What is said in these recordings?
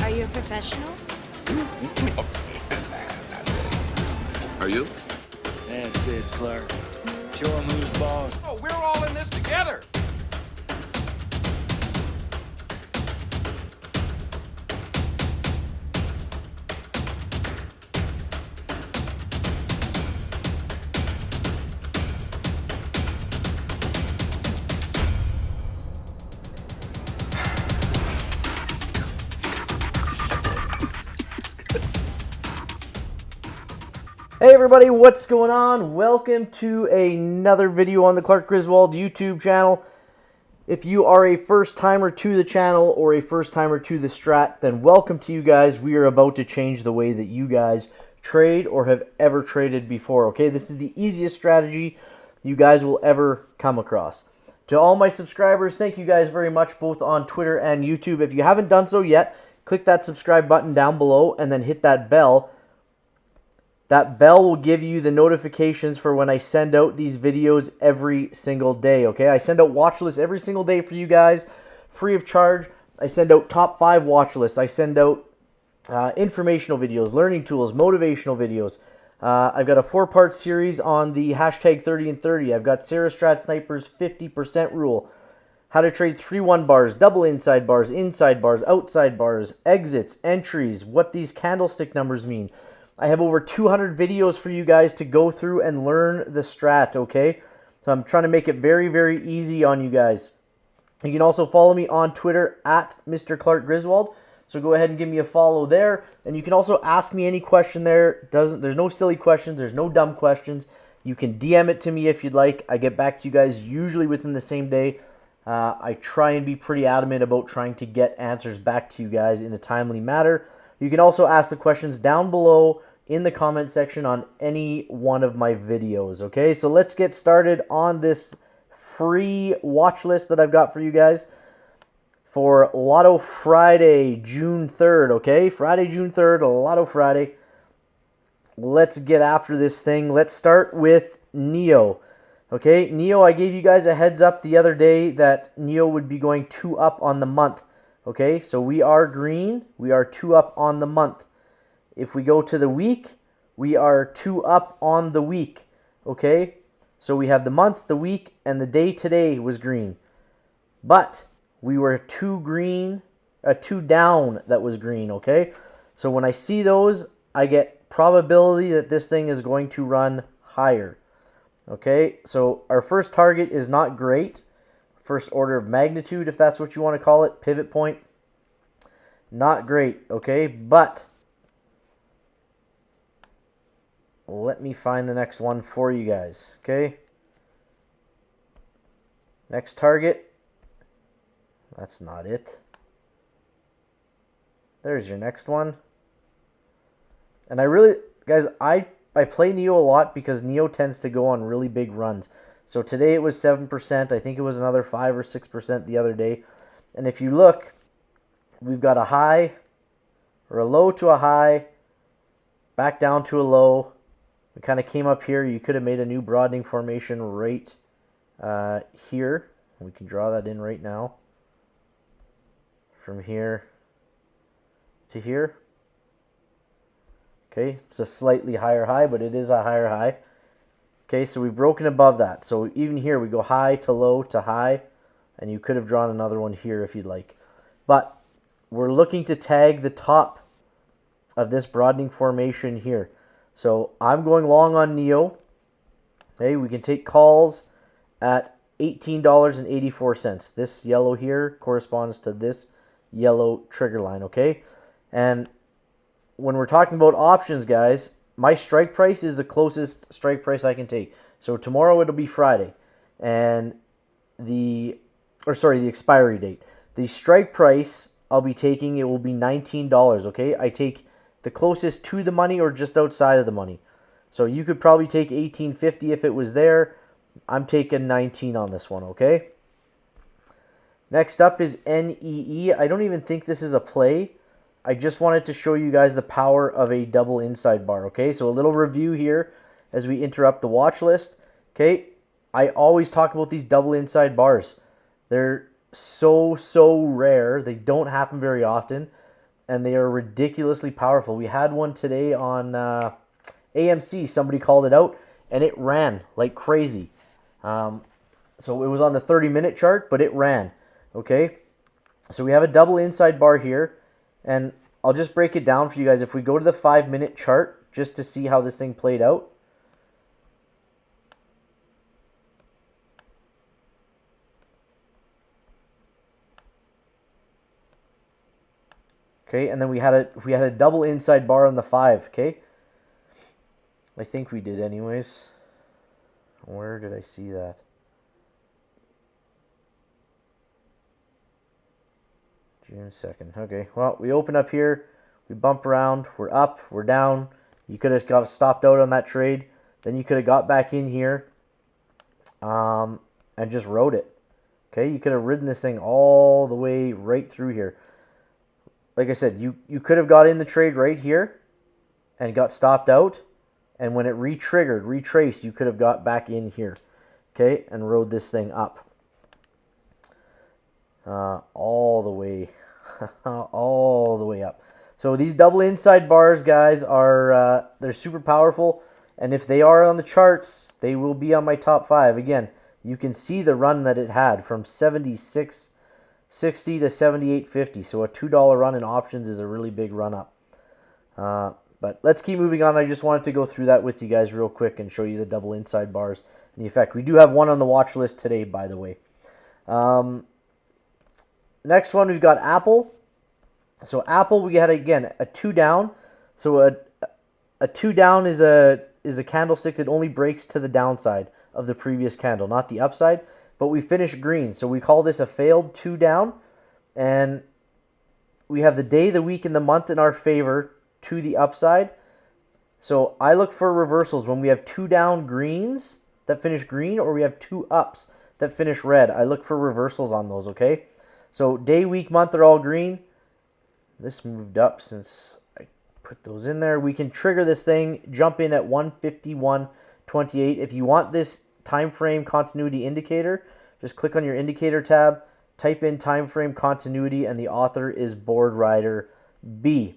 Are you a professional? Are you? That's it, Clark. Show him who's boss. Oh, we're all in this together. Hey everybody, what's going on? Welcome to another video on the Clark Griswold YouTube channel. If you are a first timer to the channel or a first timer to the Strat, then welcome to you guys. We are about to change the way that you guys trade or have ever traded before, okay? This is the easiest strategy you guys will ever come across. To all my subscribers, thank you guys very much, both on Twitter and YouTube. If you haven't done so yet, click that subscribe button down below and then hit that bell. That bell will give you the notifications for when I send out these videos every single day, okay? I send out watch lists every single day for you guys, free of charge. I send out top 5 watch lists. I send out informational videos, learning tools, motivational videos. I've got a 4-part series on the hashtag 30 and 30. I've got Sarah Strat Sniper's 50% rule, how to trade 3-1 bars, double inside bars, outside bars, exits, entries, what these candlestick numbers mean. I have over 200 videos for you guys to go through and learn the strat, okay? So I'm trying to make it very, very easy on you guys. You can also follow me on Twitter at Mr. Clark Griswold. So go ahead and give me a follow there. And you can also ask me any question there. There's no silly questions. There's no dumb questions. You can DM it to me if you'd like. I get back to you guys usually within the same day. I try and be pretty adamant about trying to get answers back to you guys in a timely manner. You can also ask the questions down below in the comment section on any one of my videos, okay? So let's get started on this free watch list that I've got for you guys for Lotto Friday, June 3rd, okay? Friday, June 3rd, Lotto Friday. Let's get after this thing. Let's start with Neo, okay? Neo, I gave you guys a heads up the other day that Neo would be going 2 up on the month, okay? So we are green. We are 2 up on the month. If we go to the week, we are 2 up on the week, okay? So we have the month, the week, and the day today was green. But we were 2 down that was green, okay? So when I see those, I get probability that this thing is going to run higher, okay? So our first target is not great. First order of magnitude, if that's what you want to call it, pivot point, not great, okay? But let me find the next one for you guys, okay? Next target. That's not it. There's your next one. And I really, guys, I play Neo a lot because Neo tends to go on really big runs. So today it was 7%. I think it was another 5 or 6% the other day. And if you look, we've got a high or a low to a high, back down to a low. We kind of came up here. You could have made a new broadening formation right here. We can draw that in right now. From here to here. Okay, it's a slightly higher high, but it is a higher high. Okay, so we've broken above that. So even here, we go high to low to high. And you could have drawn another one here if you'd like. But we're looking to tag the top of this broadening formation here. So I'm going long on Neo. Okay, we can take calls at $18.84. This yellow here corresponds to this yellow trigger line, okay? And when we're talking about options, guys, my strike price is the closest strike price I can take. So tomorrow it'll be Friday. And the expiry date. The strike price I'll be taking, it will be $19, okay? I take the closest to the money or just outside of the money. So you could probably take $18.50 if it was there. I'm taking 19 on this one, okay? Next up is NEE. I don't even think this is a play. I just wanted to show you guys the power of a double inside bar, okay? So a little review here as we interrupt the watch list, okay? I always talk about these double inside bars. They're so rare. They don't happen very often. and they are ridiculously powerful. We had one today on AMC. Somebody called it out, and it ran like crazy. So it was on the 30-minute chart, but it ran. Okay, so we have a double inside bar here, and I'll just break it down for you guys. If we go to the 5-minute chart, just to see how this thing played out. Okay, and then we had a double inside bar on the 5, okay? I think we did anyways. Where did I see that? June 2nd. Okay, well, we open up here. We bump around. We're up. We're down. You could have got stopped out on that trade. Then you could have got back in here and just rode it. Okay, you could have ridden this thing all the way right through here. Like I said, you could have got in the trade right here and got stopped out. And when it re-triggered, retraced, you could have got back in here. Okay, and rode this thing up. All the way. all the way up. So these double inside bars, guys, are they're super powerful. And if they are on the charts, they will be on my top 5. Again, you can see the run that it had from 76.60 to 78.50. So a $2 run in options is a really big run up. But let's keep moving on. I just wanted to go through that with you guys real quick and show you the double inside bars and the effect. We do have one on the watch list today, by the way. Next one, we've got Apple. So Apple, we had, again, a 2 down. So a 2 down is a candlestick that only breaks to the downside of the previous candle, not the upside. But we finished green, so we call this a failed 2 down. And we have the day, the week, and the month in our favor to the upside. So I look for reversals when we have 2 down greens that finish green, or we have 2 ups that finish red. I look for reversals on those, okay? So day, week, month are all green. This moved up since I put those in there. We can trigger this thing, jump in at 151.28. If you want this time frame continuity indicator, just click on your indicator tab, type in time frame continuity, and the author is Board Rider B.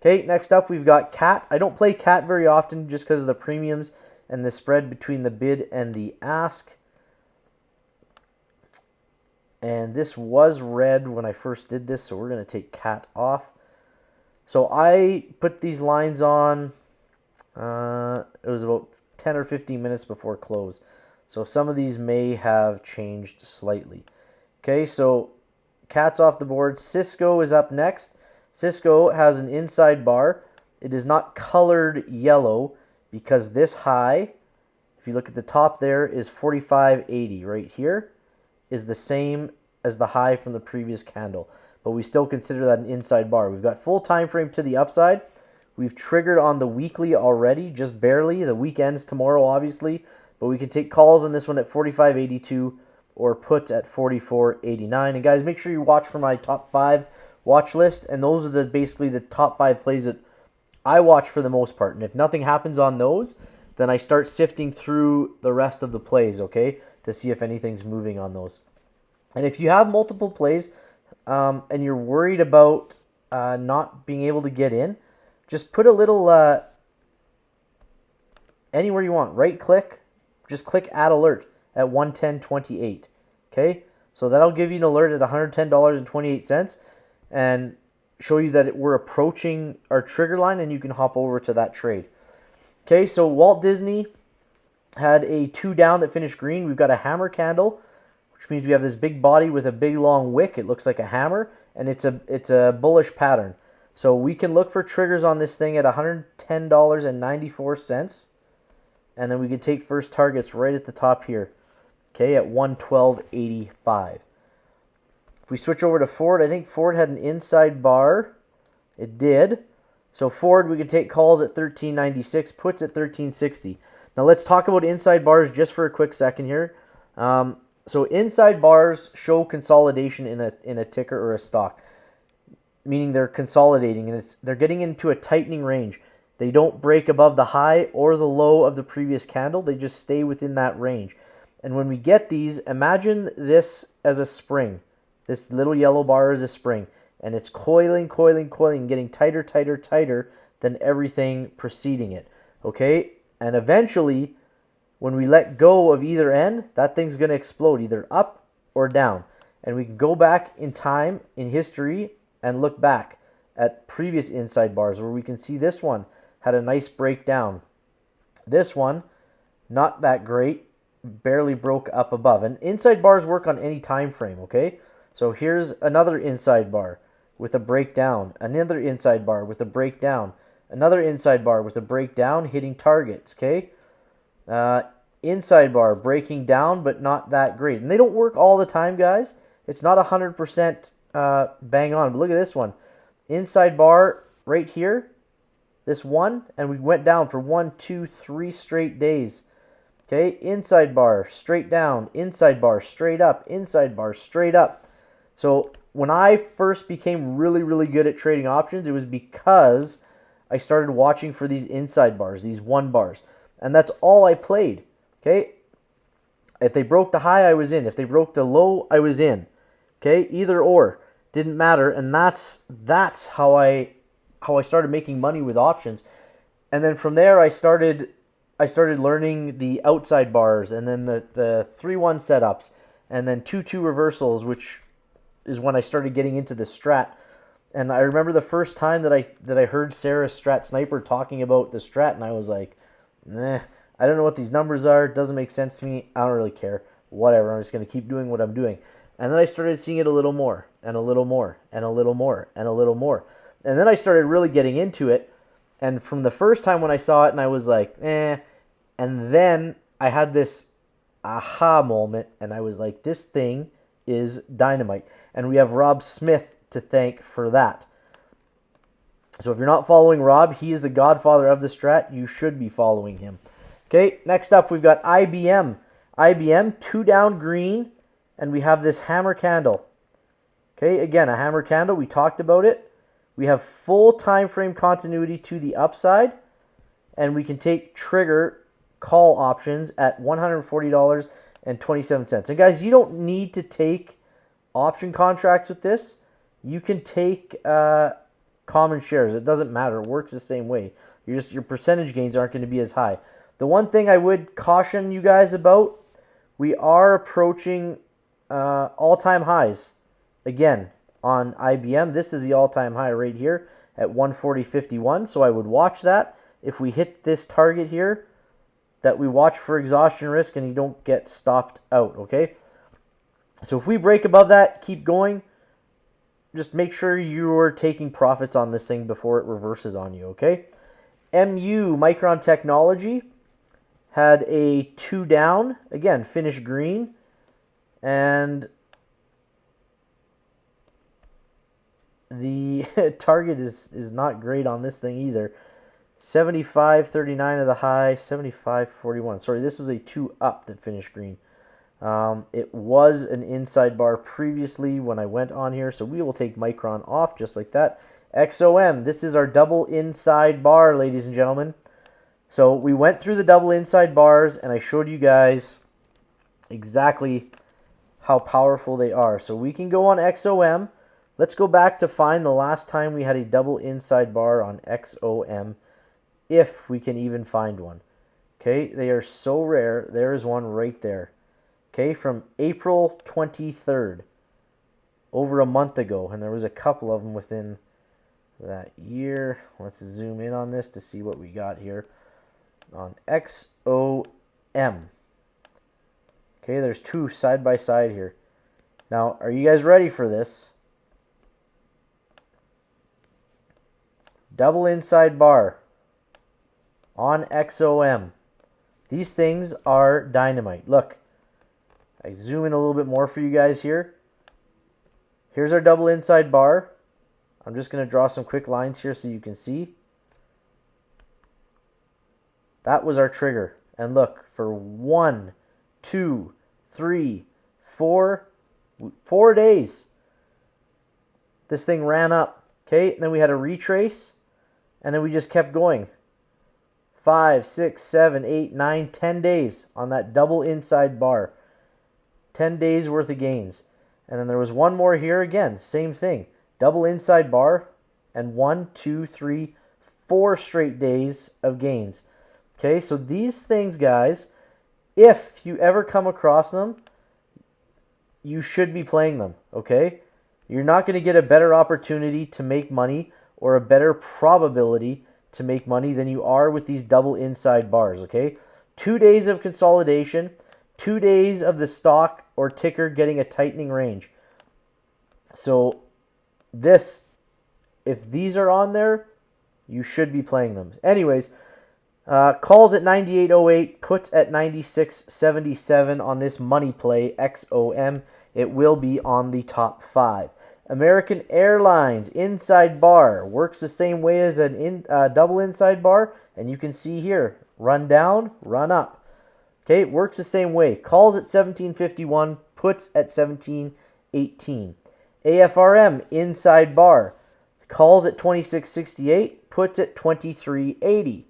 Okay, next up we've got Cat. I don't play Cat very often just because of the premiums and the spread between the bid and the ask. And this was red when I first did this, so we're going to take Cat off. So I put these lines on, it was about 10 or 15 minutes before close. So some of these may have changed slightly. Okay, so Cat's off the board. Cisco is up next. Cisco has an inside bar. It is not colored yellow because this high, if you look at the top there, is 45.80 right here, is the same as the high from the previous candle. But we still consider that an inside bar. We've got full time frame to the upside. We've triggered on the weekly already, just barely. The week ends tomorrow, obviously. But we can take calls on this one at 45.82 or puts at 44.89. And guys, make sure you watch for my top 5 watch list. And those are basically the top 5 plays that I watch for the most part. And if nothing happens on those, then I start sifting through the rest of the plays, okay, to see if anything's moving on those. And if you have multiple plays and you're worried about not being able to get in, just put a little anywhere you want. Right click, just click Add Alert at 110.28. Okay, so that'll give you an alert at $110.28 and show you that we're approaching our trigger line, and you can hop over to that trade. Okay, so Walt Disney had a 2 down that finished green. We've got a hammer candle, which means we have this big body with a big long wick. It looks like a hammer, and it's a bullish pattern. So we can look for triggers on this thing at $110.94, and then we can take first targets right at the top here, okay, at 112.85. If we switch over to Ford, I think Ford had an inside bar. It did. So Ford, we can take calls at 13.96, puts at 13.60. Now let's talk about inside bars just for a quick second here. So inside bars show consolidation in a ticker or a stock, meaning they're consolidating and they're getting into a tightening range. They don't break above the high or the low of the previous candle. They just stay within that range. And when we get these, imagine this as a spring. This little yellow bar is a spring. And it's coiling, coiling, coiling, getting tighter, tighter, tighter than everything preceding it. Okay? And eventually, when we let go of either end, that thing's going to explode, either up or down. And we can go back in time, in history, and look back at previous inside bars where we can see this one had a nice breakdown. This one, not that great, barely broke up above. And inside bars work on any time frame, okay? So here's another inside bar with a breakdown, another inside bar with a breakdown, another inside bar with a breakdown hitting targets, okay? Inside bar breaking down, but not that great. And they don't work all the time, guys. It's not 100% bang on. But look at this one. Inside bar right here, this one, and we went down for 1, 2, 3 straight days. Okay, inside bar, straight down, inside bar, straight up, inside bar, straight up. So when I first became really, really good at trading options, it was because I started watching for these inside bars, these 1 bars. And that's all I played. Okay, if they broke the high, I was in. If they broke the low, I was in. Okay, either or, didn't matter. And that's how I started making money with options. And then from there, I started learning the outside bars, and then the 3-1 setups, and then 2-2 reversals, which is when I started getting into the strat. And I remember the first time that I heard Sarah Strat Sniper talking about the strat, and I was like, nah, I don't know what these numbers are. It doesn't make sense to me. I don't really care. Whatever. I'm just going to keep doing what I'm doing. And then I started seeing it a little more, and a little more, and a little more, and a little more. And then I started really getting into it. And from the first time when I saw it, and I was like, eh. And then I had this aha moment, and I was like, this thing is dynamite. And we have Rob Smith to thank for that. So if you're not following Rob, he is the godfather of the strat. You should be following him. Okay, next up we've got IBM. IBM, 2 down green, and we have this hammer candle. Okay, again, a hammer candle. We talked about it. We have full time frame continuity to the upside, and we can take trigger call options at $140.27. And guys, you don't need to take option contracts with this. You can take common shares. It doesn't matter. It works the same way. Your percentage gains aren't going to be as high. The one thing I would caution you guys about, we are approaching all-time highs again on IBM. This is the all-time high right here at 140.51. So I would watch that. If we hit this target here, that we watch for exhaustion risk and you don't get stopped out, okay? So if we break above that, keep going. Just make sure you're taking profits on this thing before it reverses on you, okay? MU, Micron Technology, had a 2 down. Again, finished green. And the target is not great on this thing either. 75.39 of the high, 75.41. Sorry, this was a 2 up that finished green. It was an inside bar previously when I went on here, so we will take Micron off just like that. XOM, this is our double inside bar, ladies and gentlemen. So we went through the double inside bars, and I showed you guys exactly how powerful they are. So we can go on XOM. Let's go back to find the last time we had a double inside bar on XOM, if we can even find one. Okay, they are so rare. There is one right there. Okay, from April 23rd, over a month ago, and there was a couple of them within that year. Let's zoom in on this to see what we got here on XOM. Okay, there's 2 side by side here. Now, are you guys ready for this? Double inside bar on XOM. These things are dynamite. Look, I zoom in a little bit more for you guys here. Here's our double inside bar. I'm just going to draw some quick lines here so you can see. That was our trigger. And look, for 1, 2, 3, 4 days, this thing ran up. Okay, and then we had a retrace, and then we just kept going. 5, 6, 7, 8, 9, 10 days on that double inside bar. 10 days worth of gains. And then there was one more here again, same thing. double inside bar, and 1, 2, 3, 4 straight days of gains. Okay, so these things, guys, if you ever come across them, you should be playing them, okay? You're not going to get a better opportunity to make money or a better probability to make money than you are with these double inside bars, okay? 2 days of consolidation, 2 days of the stock or ticker getting a tightening range. So this, if these are on there, you should be playing them. Anyways, calls at 98.08, puts at 96.77 on this money play, XOM. It will be on the top 5. American Airlines inside bar works the same way as an double inside bar, and you can see here, run down, run up. Okay, it works the same way. Calls at 17.51, puts at 17.18. AFRM inside bar, calls at 26.68, puts at 23.80.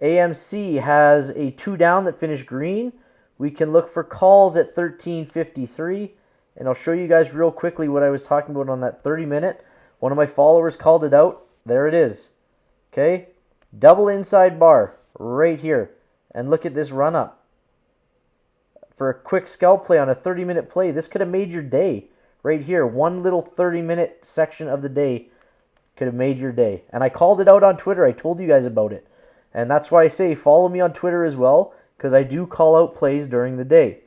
AMC has a 2 down that finished green. We can look for calls at 13.53, and I'll show you guys real quickly what I was talking about on that 30-minute. One of my followers called it out. There it is. Okay, double inside bar right here, and look at this run up. For a quick scalp play on a 30-minute play, this could have made your day right here. One little 30-minute section of the day could have made your day. And I called it out on Twitter. I told you guys about it. And that's why I say follow me on Twitter as well, because I do call out plays during the day.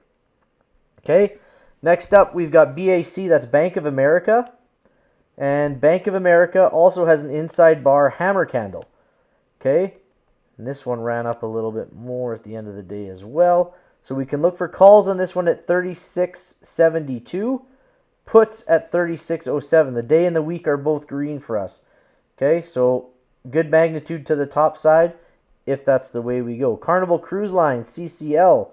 Okay, next up we've got BAC, that's Bank of America. And Bank of America also has an inside bar hammer candle. Okay, and this one ran up a little bit more at the end of the day as well. So we can look for calls on this one at 36.72, puts at 36.07. The day and the week are both green for us. Okay, so good magnitude to the top side if that's the way we go. Carnival Cruise Line, CCL,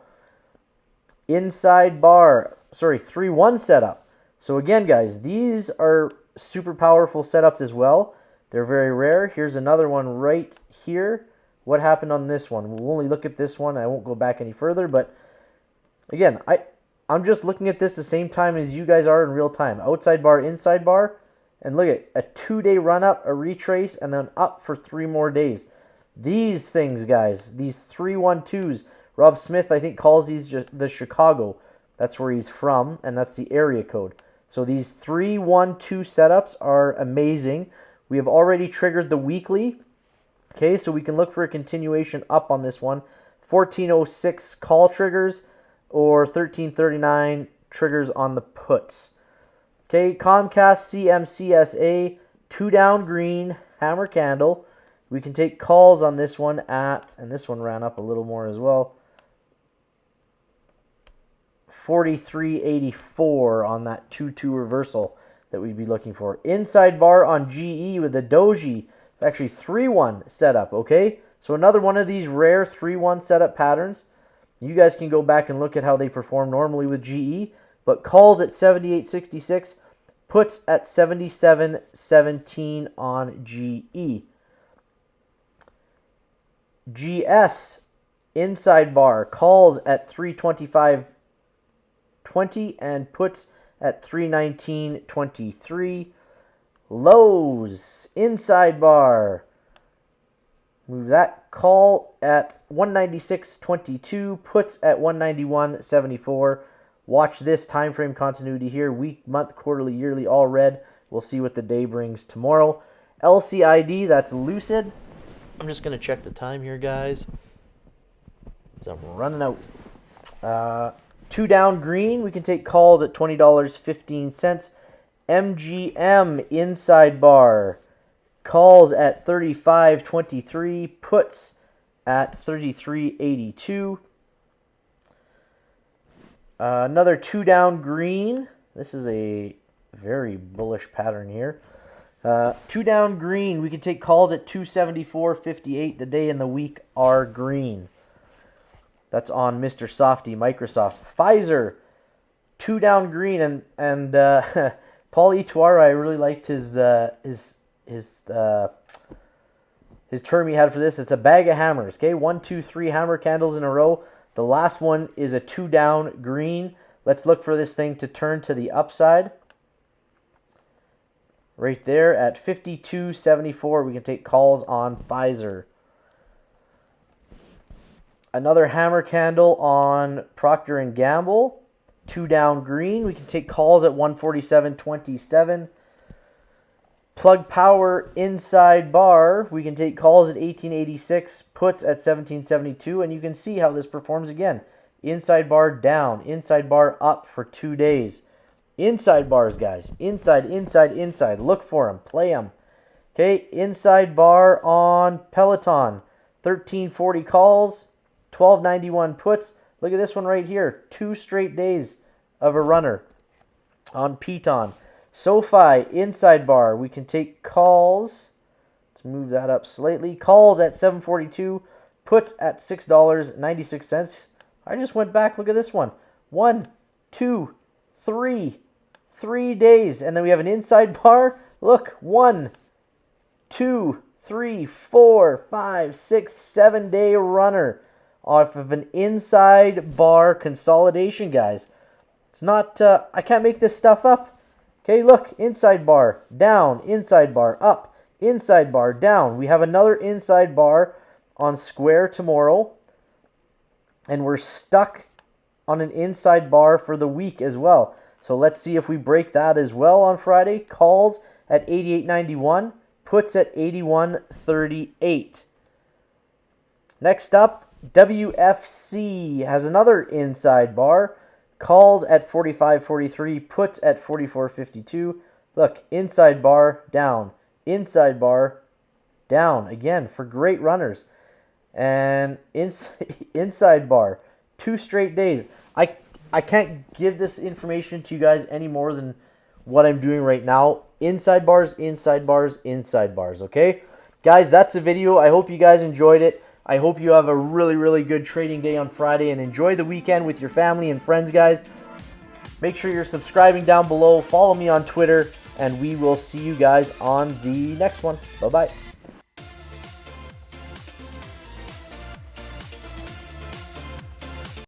inside bar, 3-1 setup. So again, guys, these are super powerful setups as well. They're very rare. Here's another one right here. What happened on this one? We'll only look at this one. I won't go back any further, but again, I'm just looking at this the same time as you guys are in real time. Outside bar, inside bar, and look at a 2-day run up, a retrace, and then up for 3 more days. These things, guys, these 3-1-2s, Rob Smith, I think, calls these just the Chicago. That's where he's from, and that's the area code. So these 3-1-2 setups are amazing. We have already triggered the weekly. Okay, so we can look for a continuation up on this one. 1406 call triggers or 1339 triggers on the puts. Okay, Comcast CMCSA, 2 down green, hammer candle. We can take calls on this one at, and this one ran up a little more as well, 43.84 on that 2-2 reversal that we'd be looking for. Inside bar on GE with a doji, actually 3-1 setup, okay? So another one of these rare 3-1 setup patterns. You guys can go back and look at how they perform normally with GE, but calls at 78.66, puts at 77.17 on GE. GS inside bar, calls at 325.20 and puts at 319.23. Lowe's inside bar, move that call at 196.22, puts at 191.74. Watch this time frame continuity here, week, month, quarterly, yearly, all red. We'll see what the day brings tomorrow. LCID, that's Lucid. I'm just going to check the time here, guys, so I'm running out. 2 down green, we can take calls at $20.15. MGM inside bar, calls at 35.23, puts at 33.82. Another 2 down green. This is a very bullish pattern here. 2 down green, we can take calls at 274.58. The day and the week are green. That's on Mr. Softy, Microsoft. Pfizer, 2 down green, and Paul Ituara, I really liked his term he had for this. It's a bag of hammers. Okay, 1, 2, 3 hammer candles in a row. The last one is a 2 down green. Let's look for this thing to turn to the upside. right there at 52.74. We can take calls on Pfizer. Another hammer candle on Procter & Gamble. 2 down green. We can take calls at 147.27. Plug Power inside bar. We can take calls at 1886. Puts at 1772. And you can see how this performs again. Inside bar down. Inside bar up for 2 days. Inside bars, guys. Inside, inside, inside. Look for them. Play them. Okay, inside bar on Peloton. 1340 calls. 1291 puts. Look at this one right here. 2 straight days of a runner on Peloton. SoFi inside bar. We can take calls. Let's move that up slightly. Calls at 742. Puts at $6.96. I just went back. Look at this one. 1, 2, 3. 3 days. And then we have an inside bar. Look. 1, 2, 3, 4, 5, 6, 7 day runner off of an inside bar consolidation, guys. It's not, I can't make this stuff up. Okay, look, inside bar, down, inside bar, up, inside bar, down. We have another inside bar on Square tomorrow, and we're stuck on an inside bar for the week as well. So let's see if we break that as well on Friday. Calls at 88.91, puts at 81.38. Next up, WFC has another inside bar. Calls at 45.43, puts at 44.52. Look, inside bar, down. Inside bar, down. Again, for great runners. And inside bar, 2 straight days. I can't give this information to you guys any more than what I'm doing right now. Inside bars, inside bars, inside bars, okay? Guys, that's the video. I hope you guys enjoyed it. I hope you have a really, really good trading day on Friday and enjoy the weekend with your family and friends, guys. Make sure you're subscribing down below. Follow me on Twitter, and we will see you guys on the next one. Bye-bye.